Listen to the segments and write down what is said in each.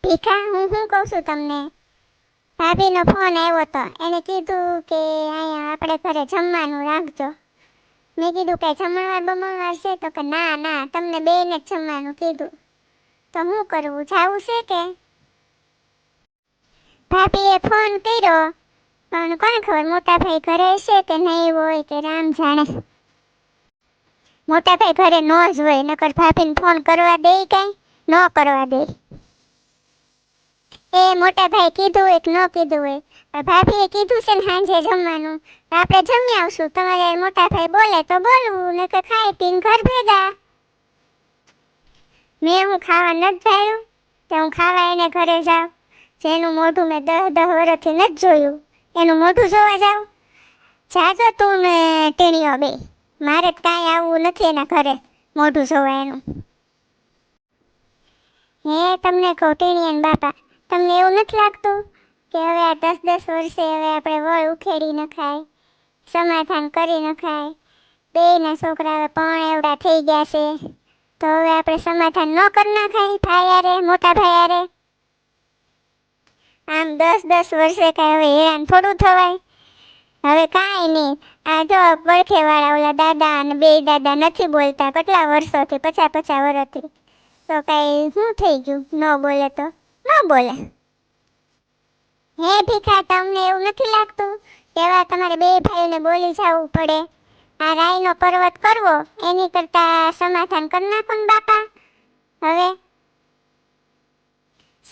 ભીખા, હું શું કહું છું તમને? ભાભીનો ફોન આવ્યો તો એને કીધું કે અહીંયા આપણે ઘરે જમવાનું રાખજો. મેં કીધું કે જમણવાર બમણવાર છે? તો કે ના ના, તમને બેયને જ જમવાનું કીધું. તો શું કરવું, જાવું છે કે? ભાભીએ ફોન કર્યો પણ કોને ખબર મોટા ભાઈ ઘરે હશે કે નહીં હોય કે રામ જાણે. મોટા ભાઈ ઘરે નો જ હોય, નકર ભાભીને ફોન કરવા દે કાંઈ? ન કરવા દે. એ મોટા ભાઈ કીધું હોય કે ન કીધું હોય, પણ ભાભીએ કીધું છે ને સાંજે જમવાનું, આપણે જમી આવશું. તમારે મોટા ભાઈ બોલે તો બોલવું, નકર ખાઈ પીને ઘર ભેગા. મેં હું ખાવા નથી ભાડ્યું કે હું ખાવા એને ઘરે જાઉં? જેનું મોઢું મેં 10 વર્ષથી નથી જોયું એનું મોઢું જોવા જાઉં? જાજો તું ને ટીણીઓ બે, મારે જ કાંઈ આવવું નથી એના ઘરે મોઢું જોવા એનું. હે તમને કહું ટીણીયા ને બાપા, તમને એવું નથી લાગતું કે હવે આ 10 વર્ષે હવે આપણે વળ ઉખેડી નખાય, સમાધાન કરી નખાય? બેયના છોકરા હવે પણ એવડા થઈ ગયા છે, તો હવે આપણે સમાધાન ન કરી નખાય ભાઈ હારે, મોટા ભાઈ હારે? આમ 10 વર્ષે કાંઈ હવે હેરાન થોડું થવાય? હવે કાંઈ નહીં, આ જો પડખેવાળા ઓલા દાદા અને બે દાદા નથી બોલતા કેટલા વર્ષોથી, 50 વર્ષથી. તો કાંઈ શું થઈ ગયું ન બોલે તો? ન બોલે. હે ભીખા, તમને એવું નથી લાગતું કે હવે તમારે બે ભાઈઓને બોલી જવું પડે? આ રાયનો પર્વત કરવો એની કરતા સમાધાન કરી નાખો ને બાપા. હવે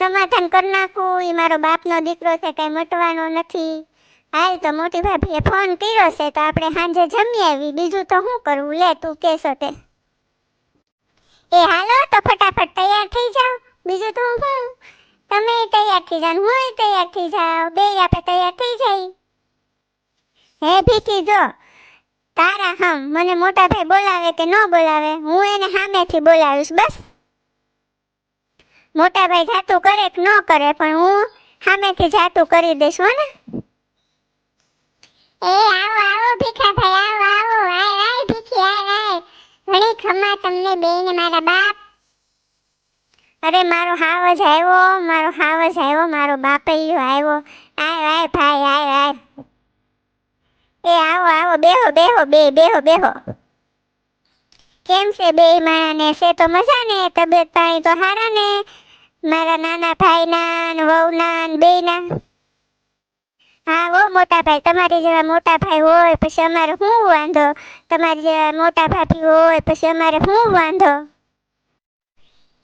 સમાધાન કરી નાખું, એ મારો બાપનો દીકરો છે, કાંઈ મટવાનો નથી. હાલ તો મોટી ભાભીએ ફોન કર્યો છે તો આપણે સાંજે જમી આવી, બીજું તો શું કરવું? લે તું કહેશો તે. એ હાલો તો ફટાફટ તૈયાર થઈ જાઓ, બીજું તો હું. તમે તૈયાર થઈ જાઓ, હું તૈયાર થઈ જાઉં, બે આપણે તૈયાર થઈ જાય. હે ભીખી, જો તારા હમ મને મોટા ભાઈ બોલાવે કે ન બોલાવે, હું એને સામેથી બોલાવીશ બસ. મોટા ભાઈ જાતું કરે કે ન કરે, પણ હું સામેથી જાતું કરી દઈશ હો ને. એ આવો આવો ભીખા ભાઈ, આવો આવો, આય આય ભીખી, આય આય. ઘણી ખમા તમને બેયને મારા બાપ. અરે મારો હાવજ આવ્યો, મારો હાવજ આવ્યો, મારો બાપૈયો આવ્યો. આય આય ભાઈ, આય આય. એ આવો આવો, બેહો બેહો, બેહો બેહો. કેમ છે બે માણાને? છે તો મજા ને? તબિયત પાણી તો સારા ને? મારા નાના ભાઈના ને વહુના ને બેયના? હા હો મોટા ભાઈ, તમારી જેવા મોટા ભાઈ હોય પછી અમારે શું વાંધો? તમારી જેવા મોટા ભાભી હોય પછી અમારે શું વાંધો?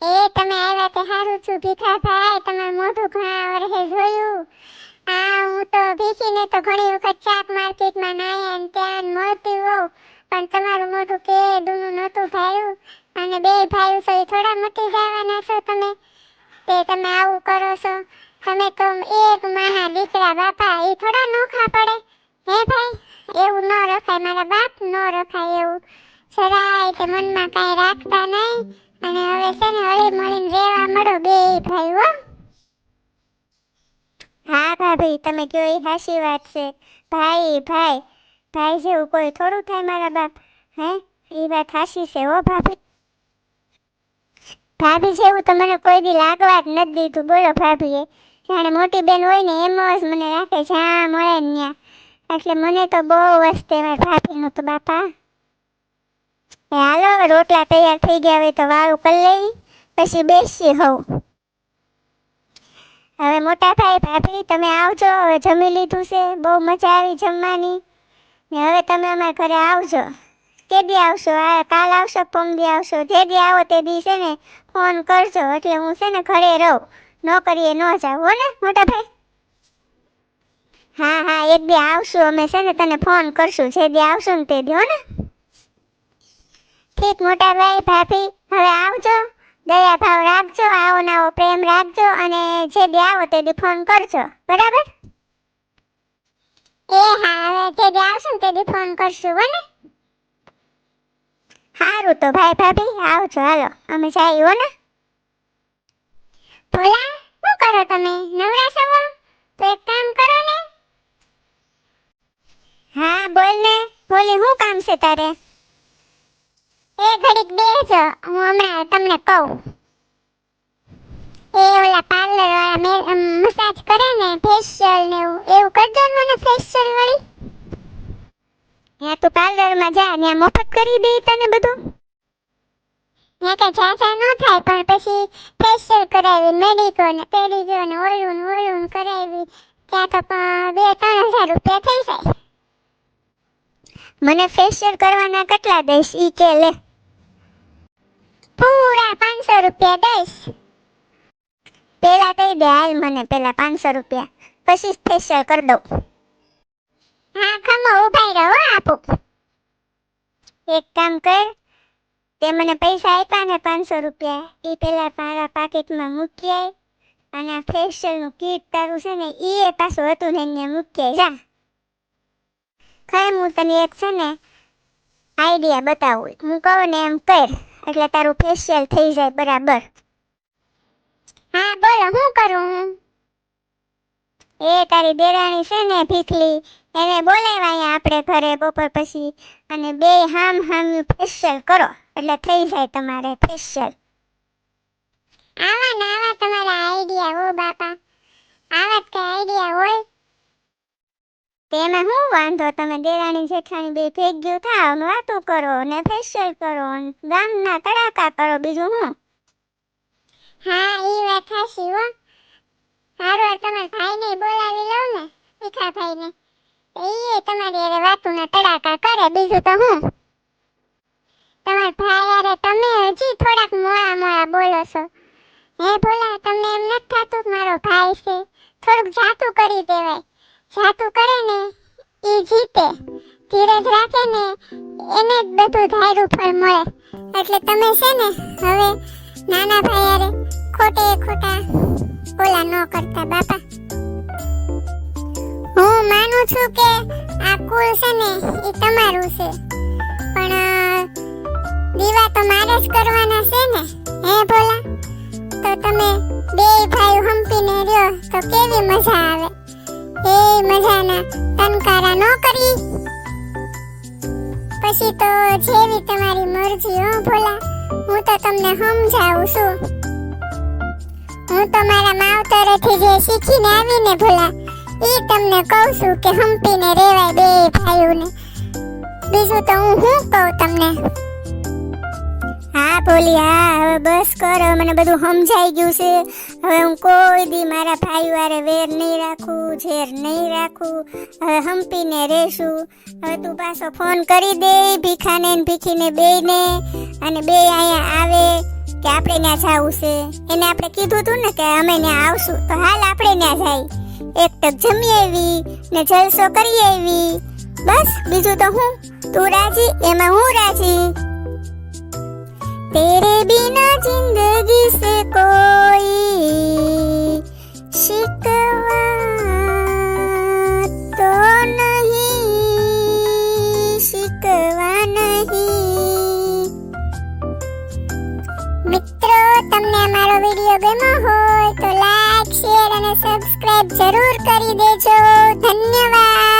એ તમે આવ્યા તે સારું છું ભીખા ભાઈ, તમારું મોઢું ઘણા વર્ષે જોયું. હા, હું તો ભીખીને તો ઘણી વખત શાક માર્કેટમાં નાયા ને ત્યાં મળતી હોઉં, પણ તમારું મોઢું કે દૂનું નહોતું ભાયું. અને બે ભાઈઓ છે એ થોડા મટી જવાના છો તમે, તે તમે આવું કરો છો? તમે તો એક માના દીકરા બાપા, એ થોડા નોખા પડે? હે ભાઈ, એવું ન રખાય મારા બાપ, ન રખાય એવું. જરાય તે મનમાં કાંઈ રાખતા નહીં, અને હવે છે ને હળી મળીને રહેવા મળો બે ભાઈ હો. હા ભાભી, તમે કહો એ સાચી વાત છે. ભાઈ ભાઈ, ભાઈ જેવું કોઈ થોડું થાય મારા બાપ. હે, એ વાત સાચી છે હો ભાભી. ભાભી જેવું તો મને કોઈ દી લાગવા જ નથી દીધું, બોલો ભાભીએ. જાણે મોટી બેન હોય ને એમ જ મને રાખે, જ્યાં મળે ને ત્યાં. એટલે મને તો બહુ વસ્તે મારા ભાભીનું તો બાપા. એ હાલો, રોટલા તૈયાર થઈ ગયા હોય તો વાળું કરી લેવી, પછી બેસી હોઉં. હવે મોટા ભાઈ ભાભી તમે આવજો, હવે જમી લીધું છે, બહુ મજા આવી જમવાની. ને હવે તમે અમારા ઘરે આવજો. કે દી આવશો? આ કાલ આવશો, પરમદી આવશો? જે દી આવો તે દી છે ને ફોન કરજો, એટલે હું છે ને ઘરે રહું, નોકરીએ ન જાઉં હો ને મોટા ભાઈ. હા હા, એક દી આવશું અમે, છે ને તને ફોન કરશું જે દી આવશું ને તે દી હો ને. ઠીક મોટા ભાઈ ભાભી, હવે આવજો. દયા ભાવ રાખજો, આવો ને આવો પ્રેમ રાખજો, અને જે દી આવો તે દી ફોન કરજો, બરાબર? એ હા, હવે જે દી આવશું ને તે દી ફોન કરશું હો ને. સારું તો ભાઈ ભાભી, આવજો હાલો, અમે જઈએ હો ને. ભોલા, શું કરો તમે? નવરા છો? તો એક કામ કરો ને. હા બોલ ને, બોલી શું કામ છે તારે? એ ઘડીક બેસજો, હું હમણાં તમને કહું. એ ઓલા પાર્લર મસાજ કરે ને ફેશિયલ ને એવું કરજો ને મને ફેશિયલ વાળી. ત્યાં તું પાર્લરમાં જા, ત્યાં મફત કરી દે તને બધું. ત્યાં કઈ ઝાઝા ન થાય, પણ પછી ફેશિયલ કરાવી, મેડિકો ને પેડિક્યોર ને ઓલું કરાવી, ત્યાં તો 2-3 હજાર રૂપિયા થઈ જાય. મને ફેશિયલ કરવાના કેટલા દઈશ ઈ કે લે. પૂરા 500 રૂપિયા દઈશ. પેલા કહી દે હાલ મને, પેલા 500 રૂપિયા, પછી ફેશિયલ કરી દઉં. હા ખમો ઉભાઈ રહો આપું. એક કામ કર, તે મને પૈસા આપ્યા ને 500 રૂપિયા, એ પેલા મારા પાકીટમાં મૂકી આય, અને આ ફેશિયલનું કીટ તારું છે ને એ પાછું હતું ને એને મૂકી આય જા. ખરેમ હું તને એક છે ને આઈડિયા બતાવું, હું કહું ને એમ કર, એટલે તારું ફેશિયલ થઈ જાય બરાબર. હા બોલો, શું કરું હું? એ તારી દેરાણી છે ને ભીખલી, એને બોલાવ્યા આપણે ઘરે બપોર પછી, અને બે હામ ફેશિયલ કરો એટલે થઈ જાય તમારે ફેશિયલ. આવા તમારા આઈડિયા હો બાપા, આવા જ કઈ આઈડિયા હોય. તેમાં શું વાંધો, તમે દેરાણી જેઠાણી બે ભેગ્યું થાવ, વાતું કરો ને ફેશિયલ કરો, ગામના તડાકા કરો, બીજું શું? હા ઈ વાત સાચી હો. હારું તમારા ભાઈને બોલાવી લઉં ને, ભીખા ભાઈને, એ તમારી હારે વાતુના તડાકા કરે, બીજું તો હું. તમારા ભાઈ હારે તમે હજી થોડાક મોળા બોલો છો. હે ભોલા, તમને એમ નથી થાતું મારો ભાઈ છે, થોડુંક જાતું કરી દેવાય. જાતું કરે ને ઈ જીતે, ધીરજ રાખે ને એને જ બધું ધાર્યું ફળ મળે. એટલે તમે છે ને હવે નાના ભાઈ હારે ખોટા ઓલા ન કરતા બાપા. હું માનું છું કે આ કુલ છે ને એ તમારું છે, પણ દીવા તો મારે જ કરવાના છે ને. હે ભોલા, તો તમે બે ભાઈ હંપીને રહ્યો તો કેવી મજા આવે. એ મજાના તનકારા ન કરી, પછી તો જેવી તમારી મરજી હો ભોલા. હું તો તમને સમજાવું છું, હું તો મારા માવતરેથી જે શીખીને આવીને ભોલા, ઈ તમને કહું છું કે હંપીને રેવાય બે ભાઈઓને. બીજું તો હું શું કહું તમને. હા ભોલી હા, હવે બસ કર, મને બધું સમજાઈ ગયું છે. હવે હું કોઈ દી મારા ભાઈ વારે વેર નહીં રાખું, ઝેર નહીં રાખું, હવે હંપીને રહેશું. હવે તું પાછો ફોન કરી દે ભીખાને ને ભીખીને બેયને, અને બે અહીંયા આવે કે આપણે ત્યાં જવું છે. એને આપણે કીધું તું ને કે અમે ત્યાં આવશું, તો હાલ આપણે ત્યાં જાય, એક ટક જમી આવી ને જલસો કરી આવી. બસ બીજું તો હું, તું રાજી એમાં હું રાજી. तेरे बिना जिंदगी से कोई शिकवा तो नहीं, शिकवा नहीं. મિત્રો, તમને અમારો વિડિયો ગમ્યો હોય તો લાઈક, શેર અને સબસ્ક્રાઇબ જરૂર કરી દેજો. ધન્યવાદ.